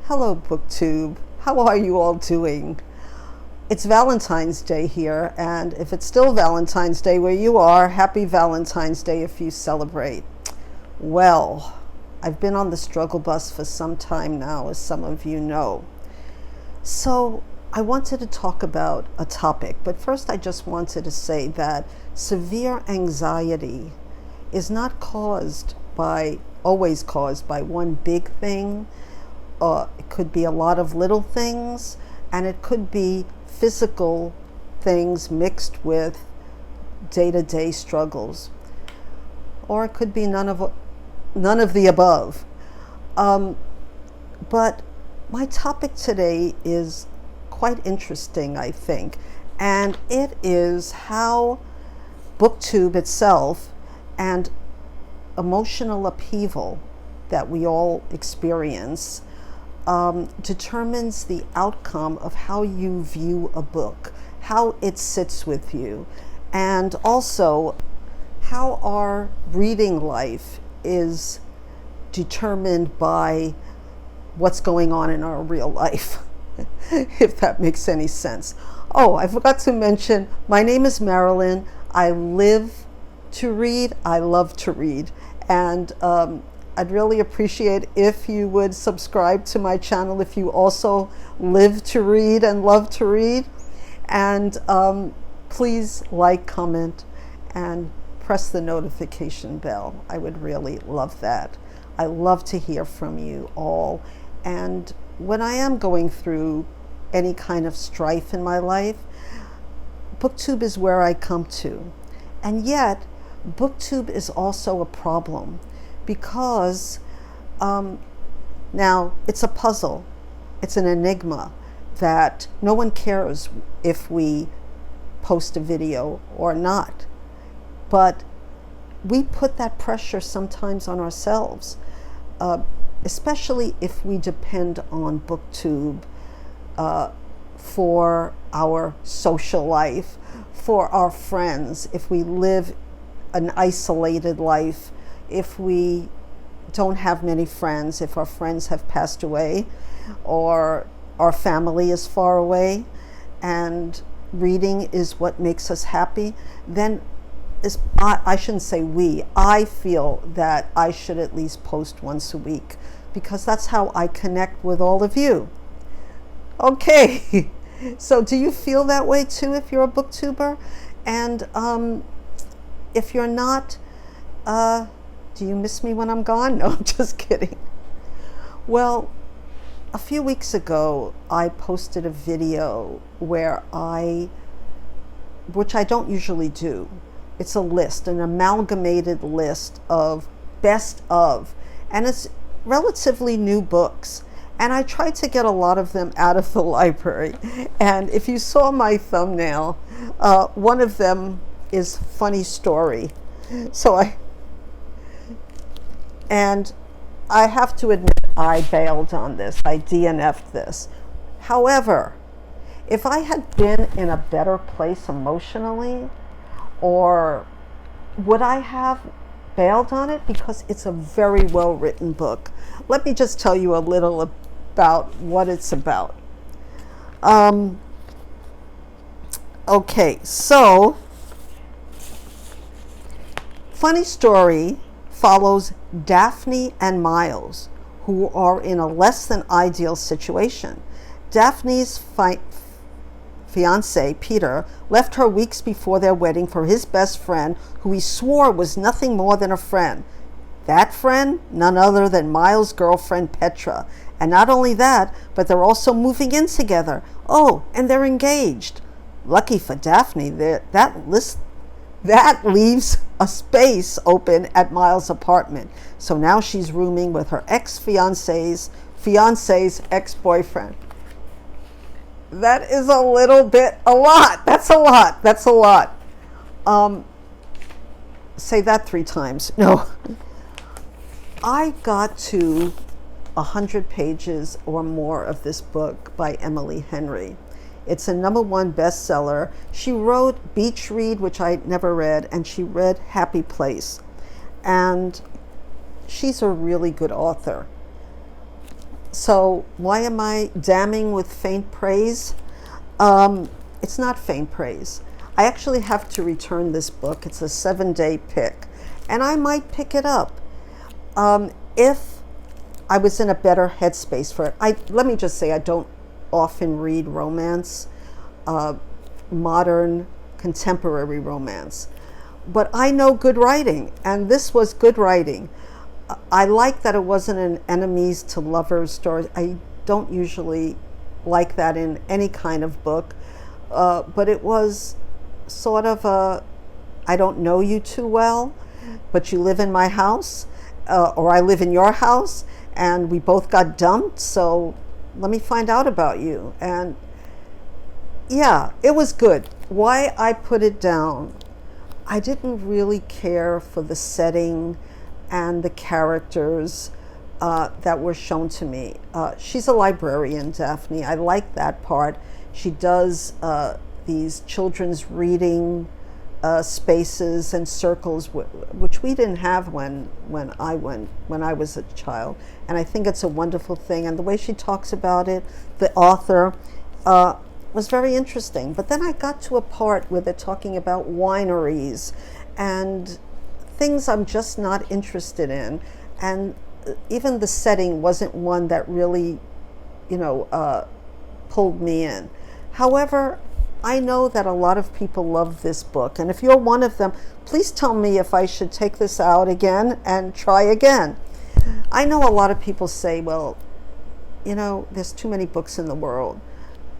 Hello, Booktube. How are you all doing? It's Valentine's Day here, and if it's still Valentine's Day where you are, happy Valentine's Day if you celebrate. Well, I've been on the struggle bus for some time now, as some of you know. So I wanted to talk about a topic, but first I just wanted to say that severe anxiety is not always caused by one big thing. It could be a lot of little things, and it could be physical things mixed with day-to-day struggles, or it could be none of the above. But my topic today is quite interesting, I think, and it is how Booktube itself and emotional upheaval that we all experience determines the outcome of how you view a book, how it sits with you, and also how our reading life is determined by what's going on in our real life, if that makes any sense. Oh, I forgot to mention, my name is Marilyn. I live to read. I love to read. And I'd really appreciate if you would subscribe to my channel if you also live to read and love to read. And please like, comment, and press the notification bell. I would really love that. I love to hear from you all. And when I am going through any kind of strife in my life, Booktube is where I come to. And yet, Booktube is also a problem, because now it's a puzzle, it's an enigma that no one cares if we post a video or not. But we put that pressure sometimes on ourselves, especially if we depend on Booktube for our social life, for our friends, if we live an isolated life, if we don't have many friends, if our friends have passed away, or our family is far away, and reading is what makes us happy, then I shouldn't say I feel that I should at least post once a week, because that's how I connect with all of you. Okay, so do you feel that way too if you're a booktuber? And if you're not, do you miss me when I'm gone? No, I'm just kidding. Well, a few weeks ago, I posted a video which I don't usually do. It's a list, an amalgamated list of best of, and it's relatively new books. And I tried to get a lot of them out of the library. And if you saw my thumbnail, one of them is Funny Story. And I have to admit, I bailed on this. I DNF'd this. However, if I had been in a better place emotionally, or would I have bailed on it? Because it's a very well written book. Let me just tell you a little about what it's about. Okay, so Funny Story follows Daphne and Miles, who are in a less than ideal situation. Daphne's fiance, Peter, left her weeks before their wedding for his best friend, who he swore was nothing more than a friend. That friend, none other than Miles' girlfriend, Petra. And not only that, but they're also moving in together. Oh, and they're engaged. Lucky for Daphne, that leaves a space open at Miles' apartment. So now she's rooming with her ex-fiance's ex-boyfriend. That is a lot. That's a lot. Say that 3 times. No. I got to 100 pages or more of this book by Emily Henry. It's a #1 bestseller. She wrote Beach Read, which I never read, and she read Happy Place. And she's a really good author. So why am I damning with faint praise? It's not faint praise. I actually have to return this book. It's a 7-day pick, and I might pick it up if I was in a better headspace for it. Let me just say, I don't often read romance, modern, contemporary romance, but I know good writing, and this was good writing. I like that it wasn't an enemies to lovers story. I don't usually like that in any kind of book, but it was sort of I don't know you too well, but you live in my house, or I live in your house, and we both got dumped, so let me find out about you. And yeah, it was good. Why I put it down, I didn't really care for the setting and the characters that were shown to me. She's a librarian, Daphne. I like that part. She does these children's reading spaces and circles, which we didn't have when I was a child. And I think it's a wonderful thing. And the way she talks about it, the author, was very interesting. But then I got to a part where they're talking about wineries and things I'm just not interested in. And even the setting wasn't one that really, pulled me in. However, I know that a lot of people love this book. And if you're one of them, please tell me if I should take this out again and try again. I know a lot of people say, well, there's too many books in the world.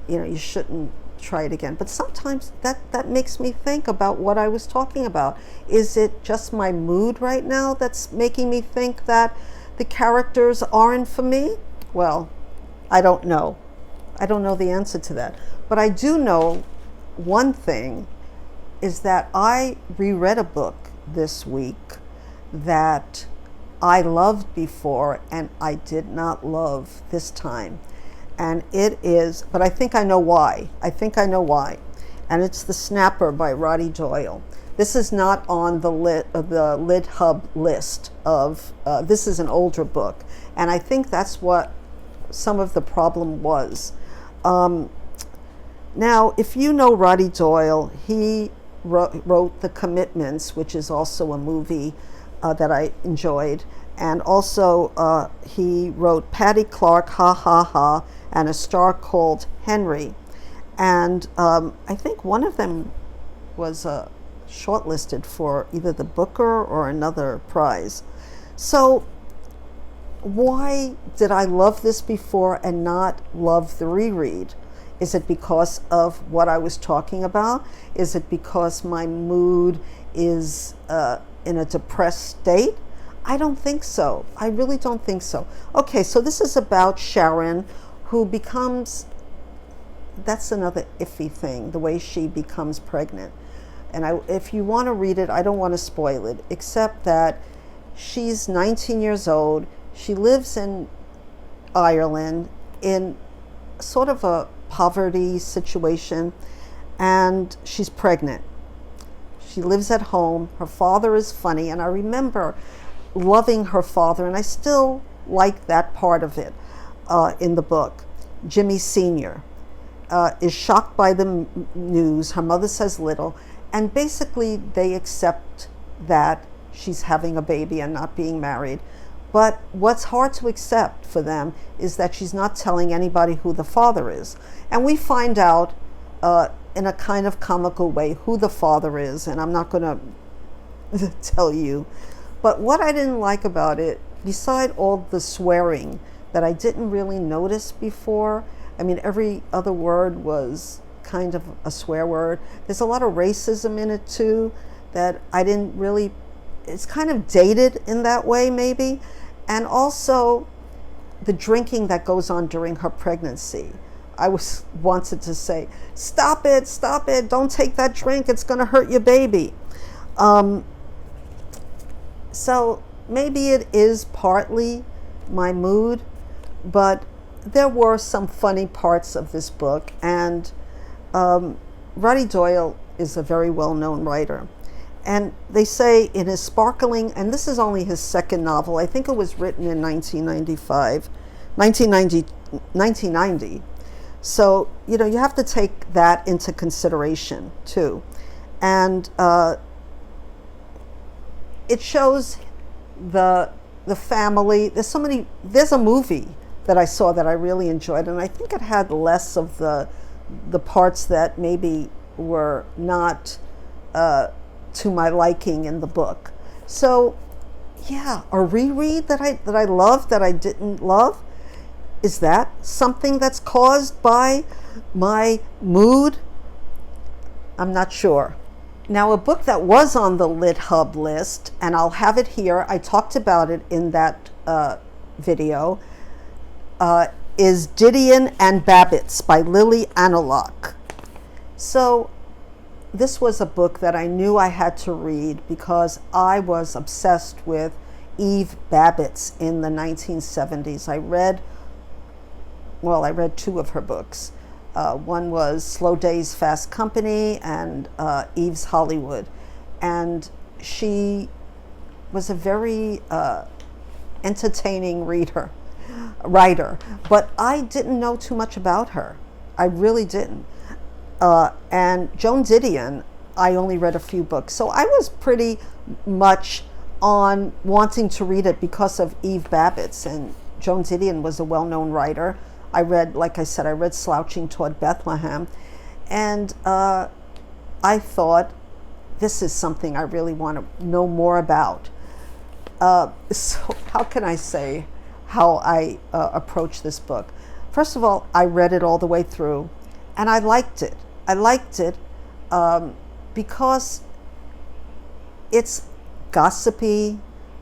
You shouldn't try it again. But sometimes that makes me think about what I was talking about. Is it just my mood right now that's making me think that the characters aren't for me? Well, I don't know. I don't know the answer to that. But I do know one thing is that I reread a book this week that I loved before and I did not love this time. And it is, but I think I know why. And it's The Snapper by Roddy Doyle. This is not on the libhub list of, this is an older book. And I think that's what some of the problem was. Now, if you know Roddy Doyle, he wrote The Commitments, which is also a movie that I enjoyed. And also he wrote Patty Clark, Ha Ha Ha, and A Star Called Henry. And I think one of them was shortlisted for either the Booker or another prize. So why did I love this before and not love the reread? Is it because of what I was talking about? Is it because my mood is in a depressed state? I don't think so. I really don't think so. Okay, so this is about Sharon, who becomes, that's another iffy thing, the way she becomes pregnant. And if you want to read it, I don't want to spoil it, except that she's 19 years old. She lives in Ireland in sort of a poverty situation, and she's pregnant. She lives at home. Her father is funny, and I remember loving her father, and I still like that part of it in the book. Jimmy Sr. Is shocked by the news. Her mother says little, and basically they accept that she's having a baby and not being married. But what's hard to accept for them is that she's not telling anybody who the father is. And we find out in a kind of comical way who the father is, and I'm not going to tell you. But what I didn't like about it, beside all the swearing that I didn't really notice before, I mean, every other word was kind of a swear word. There's a lot of racism in it too that I didn't really, it's kind of dated in that way maybe. And also the drinking that goes on during her pregnancy. I wanted to say, stop it, don't take that drink, it's going to hurt your baby. So maybe it is partly my mood, but there were some funny parts of this book, and Roddy Doyle is a very well-known writer. And they say in his sparkling, and this is only his second novel, I think it was written in 1995, 1990, 1990. So, you know, you have to take that into consideration too. And it shows the family. There's a movie that I saw that I really enjoyed, and I think it had less of the parts that maybe were not to my liking in the book. So yeah, a reread that I loved that I didn't love, is that something that's caused by my mood? I'm not sure. Now, a book that was on the LibHub list, and I'll have it here, I talked about it in that video, is Didion and Babitz by Lili Anolik. So this was a book that I knew I had to read because I was obsessed with Eve Babitz in the 1970s. I read two of her books. One was Slow Days, Fast Company, and Eve's Hollywood. And she was a very entertaining writer. But I didn't know too much about her. I really didn't. And Joan Didion, I only read a few books. So I was pretty much on wanting to read it because of Eve Babitz. And Joan Didion was a well-known writer. I read, like I said, I read Slouching Toward Bethlehem. And I thought, this is something I really want to know more about. So how can I say how I approached this book? First of all, I read it all the way through, and I liked it. I liked it because it's gossipy.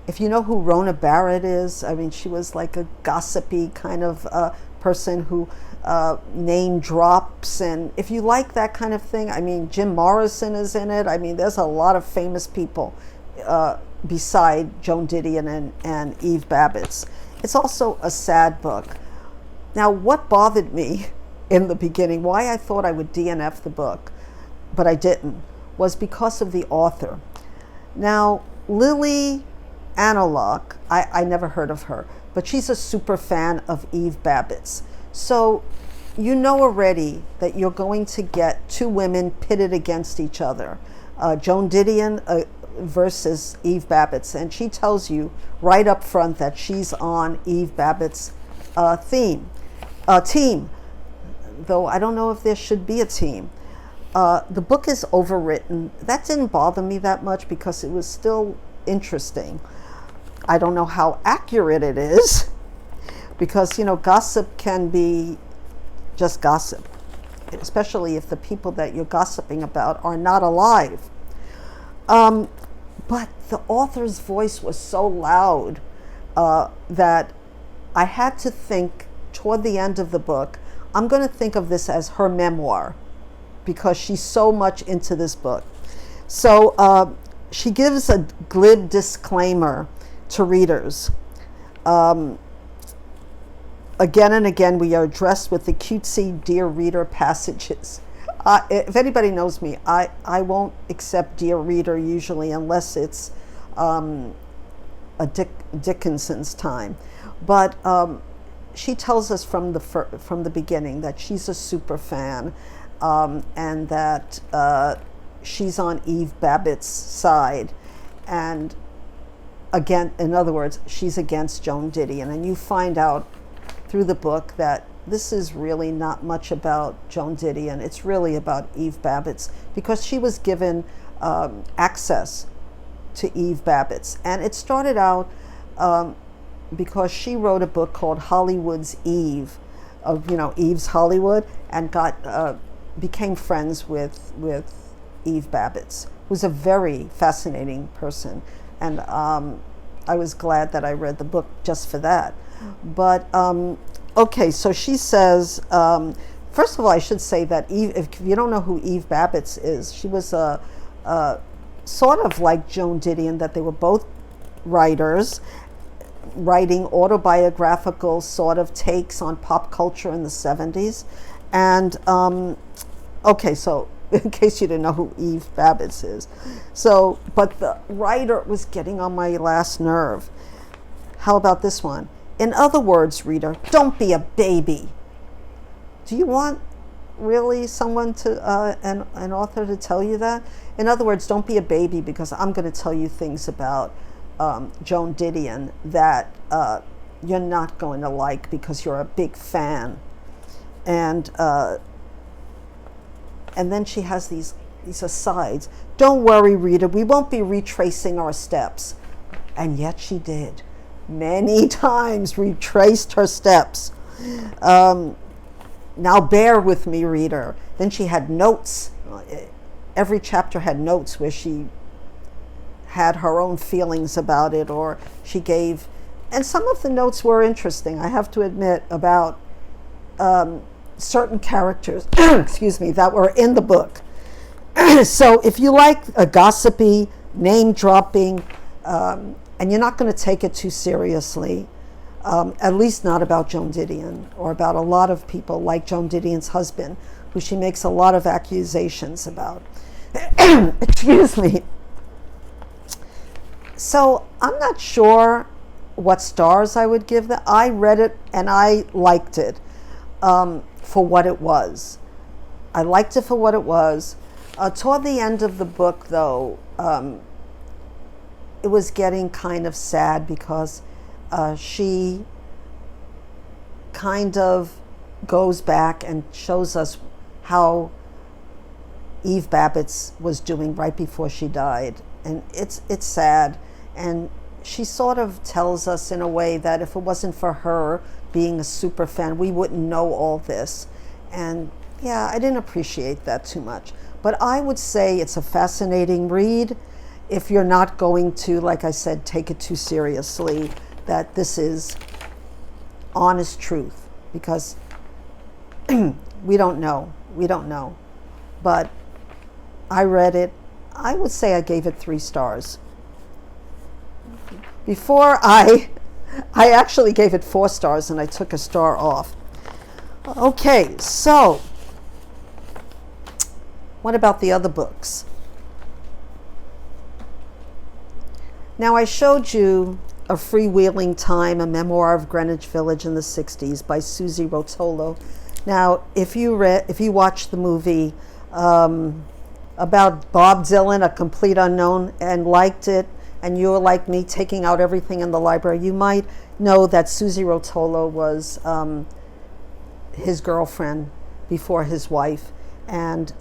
If you know who Rona Barrett is, I mean, she was like a gossipy kind of person who name drops, and if you like that kind of thing, I mean, Jim Morrison is in it. I mean, there's a lot of famous people beside Joan Didion and Eve Babitz. It's also a sad book. Now, what bothered me in the beginning, why I thought I would DNF the book, but I didn't, was because of the author. Now, Lili Anolik, I never heard of her, but she's a super fan of Eve Babitz. So you know already that you're going to get two women pitted against each other. Joan Didion versus Eve Babitz. And she tells you right up front that she's on Eve Babitz's team. Though I don't know if there should be a team. The book is overwritten. That didn't bother me that much because it was still interesting. I don't know how accurate it is because, you know, gossip can be just gossip, especially if the people that you're gossiping about are not alive. But the author's voice was so loud that I had to think toward the end of the book, I'm going to think of this as her memoir because she's so much into this book. So she gives a glib disclaimer to readers. Again and again, we are addressed with the cutesy Dear Reader passages. If anybody knows me, I won't accept Dear Reader usually unless it's a Dickinson's time. But she tells us from the beginning that she's a super fan and that she's on Eve Babitz's side. And again, in other words, she's against Joan Didion. And you find out through the book that this is really not much about Joan Didion. It's really about Eve Babitz because she was given access to Eve Babitz. And it started out because she wrote a book called Hollywood's Eve, Eve's Hollywood, and became friends with Eve Babitz, who's a very fascinating person. And I was glad that I read the book just for that. But okay, so she says, first of all, I should say that Eve, if you don't know who Eve Babitz is, she was sort of like Joan Didion, that they were both writers, writing autobiographical sort of takes on pop culture in the 70s. And okay, so in case you didn't know who Eve Babitz is. So, but the writer was getting on my last nerve. How about this one? In other words, reader, don't be a baby. Do you want really someone to, an author to tell you that? In other words, don't be a baby, because I'm going to tell you things about Joan Didion that you're not going to like because you're a big fan. And then she has these asides. Don't worry, reader, we won't be retracing our steps. And yet she did. Many times retraced her steps. Now bear with me, reader. Then she had notes. Every chapter had notes where she had her own feelings about it, or she gave, and some of the notes were interesting, I have to admit, about certain characters, excuse me, that were in the book. So if you like a gossipy, name-dropping, and you're not going to take it too seriously, at least not about Joan Didion, or about a lot of people like Joan Didion's husband, who she makes a lot of accusations about. Excuse me. So I'm not sure what stars I would give that. I read it and I liked it for what it was. I liked it for what it was. Toward the end of the book, though, it was getting kind of sad, because she kind of goes back and shows us how Eve Babitz was doing right before she died. And it's sad. And she sort of tells us in a way that if it wasn't for her being a super fan, we wouldn't know all this. And yeah, I didn't appreciate that too much. But I would say it's a fascinating read if you're not going to, like I said, take it too seriously, that this is honest truth, because we don't know. But I read it. I would say I gave it 3 stars. Before I actually gave it 4 stars, and I took a star off. Okay, so what about the other books? Now, I showed you A Freewheeling Time, a memoir of Greenwich Village in the 60s by Suze Rotolo. Now, if you watched the movie about Bob Dylan, a complete unknown, and liked it, and you're like me taking out everything in the library, you might know that Suze Rotolo was his girlfriend before his wife, and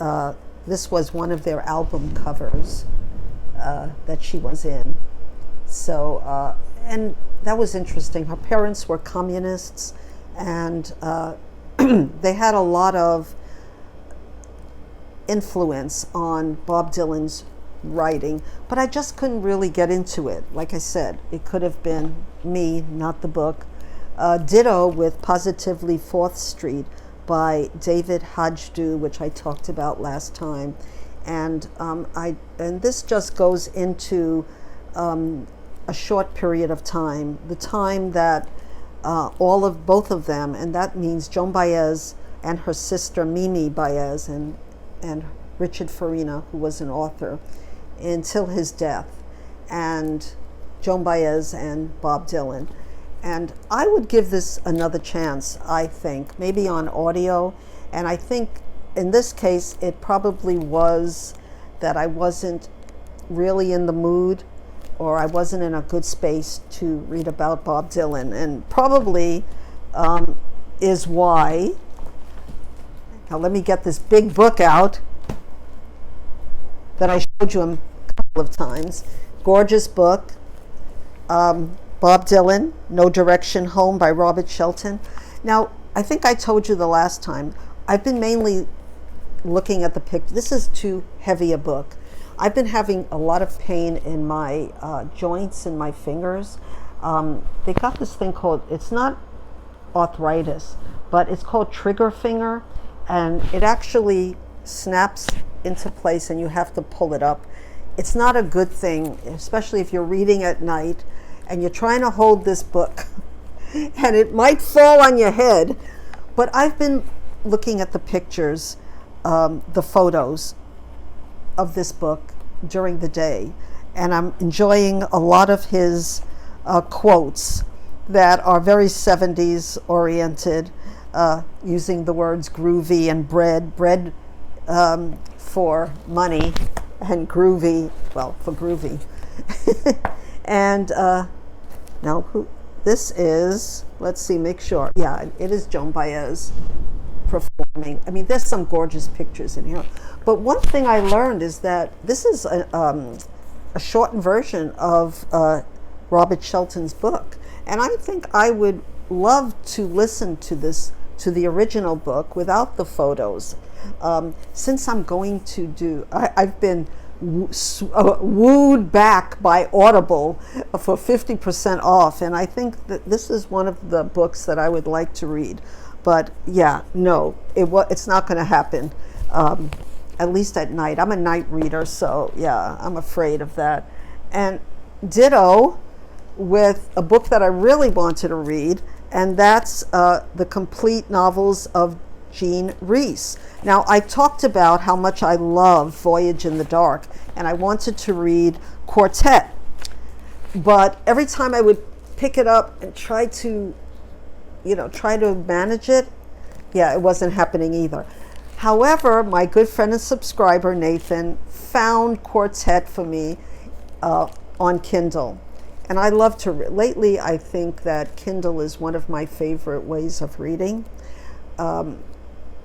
this was one of their album covers that she was in. So, and that was interesting. Her parents were communists, and they had a lot of influence on Bob Dylan's writing, but I just couldn't really get into it. Like I said, it could have been me, not the book. Ditto with Positively 4th Street by David Hajdu, which I talked about last time, and this just goes into a short period of time, the time that both of them, and that means Joan Baez and her sister Mimi Baez and Richard Farina, who was an author, until his death, and Joan Baez and Bob Dylan. And I would give this another chance, I think, maybe on audio. And I think in this case, it probably was that I wasn't really in the mood, or I wasn't in a good space to read about Bob Dylan, and probably is why. Now let me get this big book out that I showed you a couple of times. Gorgeous book. Bob Dylan, No Direction Home by Robert Shelton. Now, I think I told you the last time, I've been mainly looking at the picture. This is too heavy a book. I've been having a lot of pain in my joints and my fingers. They got this thing called, it's not arthritis, but it's called trigger finger, and it actually snaps into place and you have to pull it up. It's not a good thing, especially if you're reading at night and you're trying to hold this book and it might fall on your head. But I've been looking at the pictures, the photos of this book during the day, and I'm enjoying a lot of his quotes that are very 70s oriented, using the words groovy and bread for money, and groovy, well, for groovy. And now this is, let's see, make sure. Yeah, it is Joan Baez performing. I mean, there's some gorgeous pictures in here. But one thing I learned is that this is a shortened version of Robert Shelton's book. And I think I would love to listen to this, to the original book without the photos. Since I'm going to do, I've been wooed back by Audible for 50% off, and I think that this is one of the books that I would like to read. But yeah, no, it's not going to happen, at least at night. I'm a night reader, so yeah, I'm afraid of that. And ditto with a book that I really wanted to read, and that's the complete novels of Jean Rhys. Now, I talked about how much I love Voyage in the Dark, and I wanted to read Quartet. But every time I would pick it up and try to manage it, yeah, it wasn't happening either. However, my good friend and subscriber, Nathan, found Quartet for me on Kindle. And I love to read. Lately, I think that Kindle is one of my favorite ways of reading.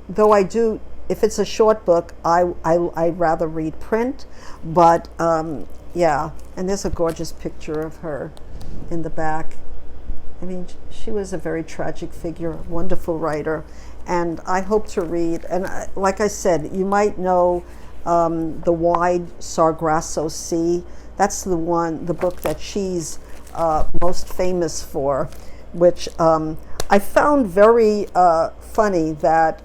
Though I do, if it's a short book, I'd rather read print. But yeah, and there's a gorgeous picture of her in the back. I mean, she was a very tragic figure, wonderful writer. And I hope to read, and like I said, you might know The Wide Sargasso Sea. That's the book that she's most famous for, which I found very funny that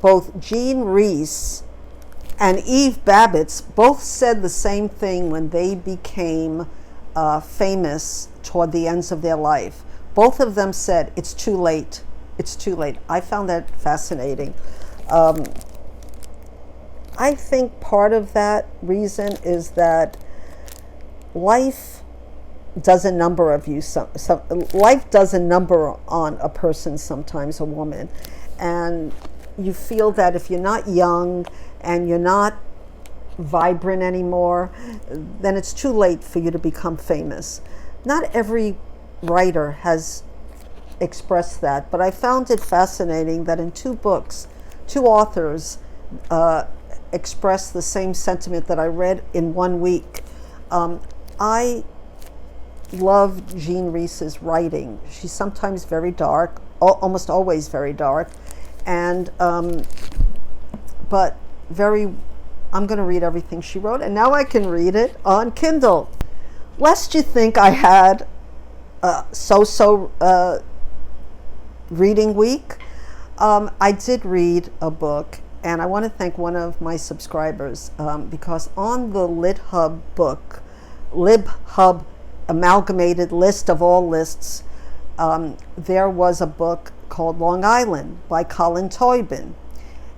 both Jean Rhys and Eve Babitz both said the same thing when they became famous toward the ends of their life. Both of them said, it's too late. It's too late. I found that fascinating. I think part of that reason is that life does a number of you. Life does a number on a person, sometimes a woman. And you feel that if you're not young and you're not vibrant anymore, then it's too late for you to become famous. Not every writer has expressed that, but I found it fascinating that in two books, two authors expressed the same sentiment that I read in 1 week. I love Jean Rhys's writing. She's sometimes very dark, almost always very dark, and but very. I'm going to read everything she wrote, and now I can read it on Kindle. Lest you think I had so reading week, I did read a book, and I want to thank one of my subscribers because on the libhub amalgamated list of all lists, there was a book called Long Island by Tóibín,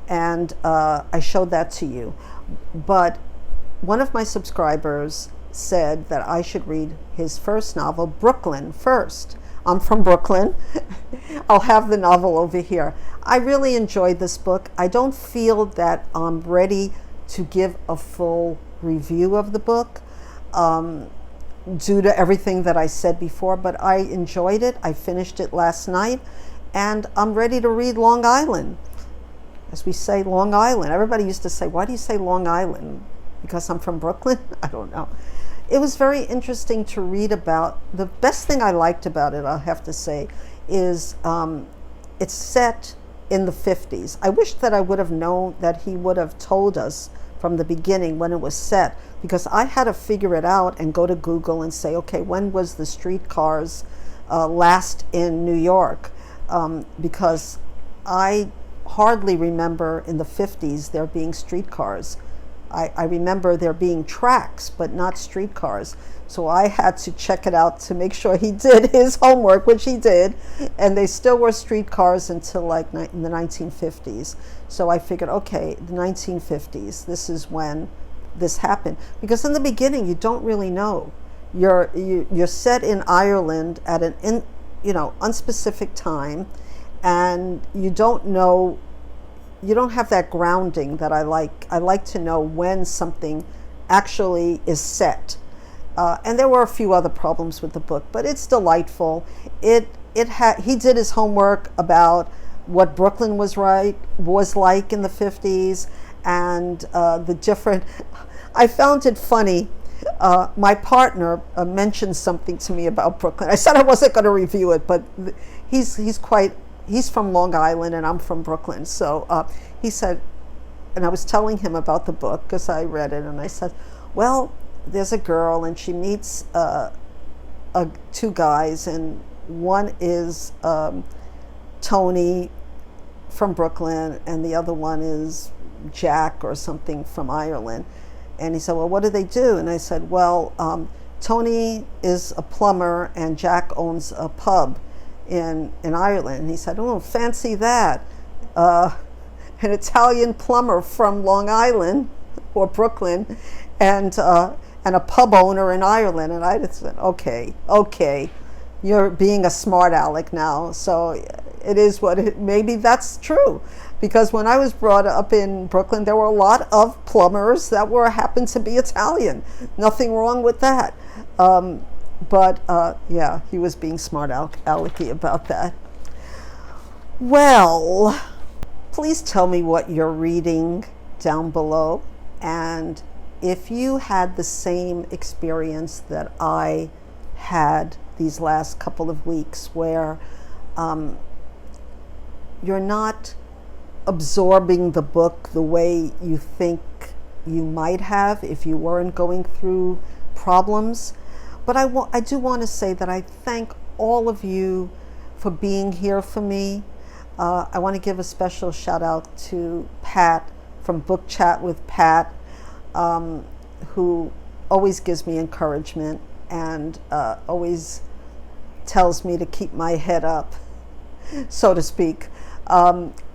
and I showed that to you. But one of my subscribers said that I should read his first novel, Brooklyn, first. I'm from Brooklyn. I'll have the novel over here. I really enjoyed this book. I don't feel that I'm ready to give a full review of the book due to everything that I said before, but I enjoyed it. I finished it last night, and I'm ready to read Long Island. As we say, Long Island. Everybody used to say, why do you say Long Island? Because I'm from Brooklyn? I don't know. It was very interesting to read about. The best thing I liked about it, I'll have to say, is it's set in the 50s. I wish that I would have known that he would have told us from the beginning when it was set, because I had to figure it out and go to Google and say, okay, when was the streetcars last in New York? Because I hardly remember in the 50s there being streetcars. I remember there being tracks, but not streetcars. So I had to check it out to make sure he did his homework, which he did. And they still were streetcars until like in the 1950s. So I figured, okay, the 1950s, this is when this happened. Because in the beginning, you don't really know. You're set in Ireland at an unspecific time, and you don't know, you don't have that grounding that I like. I like to know when something actually is set. And there were a few other problems with the book, but it's delightful. He did his homework about what Brooklyn was like in the 50s, and the different. I found it funny. My partner mentioned something to me about Brooklyn. I said I wasn't going to review it, but he's from Long Island and I'm from Brooklyn. So he said, and I was telling him about the book because I read it, and I said, well, there's a girl and she meets two guys, and one is Tony from Brooklyn and the other one is Jack or something from Ireland. And he said, well, what do they do? And I said, well, Tony is a plumber and Jack owns a pub in Ireland. And he said, oh, fancy that. An Italian plumber from Long Island or Brooklyn and a pub owner in Ireland. And I just said, okay, you're being a smart aleck now. So it is maybe that's true. Because when I was brought up in Brooklyn, there were a lot of plumbers that happened to be Italian. Nothing wrong with that. But he was being smart alecky about that. Well, please tell me what you're reading down below. And if you had the same experience that I had these last couple of weeks, where you're not absorbing the book the way you think you might have if you weren't going through problems. But I do want to say that I thank all of you for being here for me. I want to give a special shout out to Pat from Book Chat with Pat, who always gives me encouragement and always tells me to keep my head up, so to speak.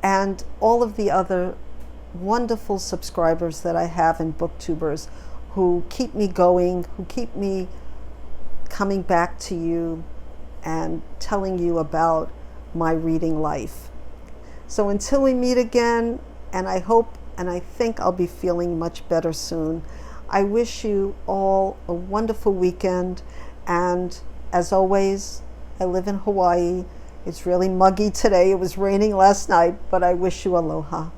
And all of the other wonderful subscribers that I have and booktubers who keep me going, who keep me coming back to you and telling you about my reading life. So until we meet again, and I hope and I think I'll be feeling much better soon, I wish you all a wonderful weekend. And as always, I live in Hawaii. It's really muggy today. It was raining last night, but I wish you aloha.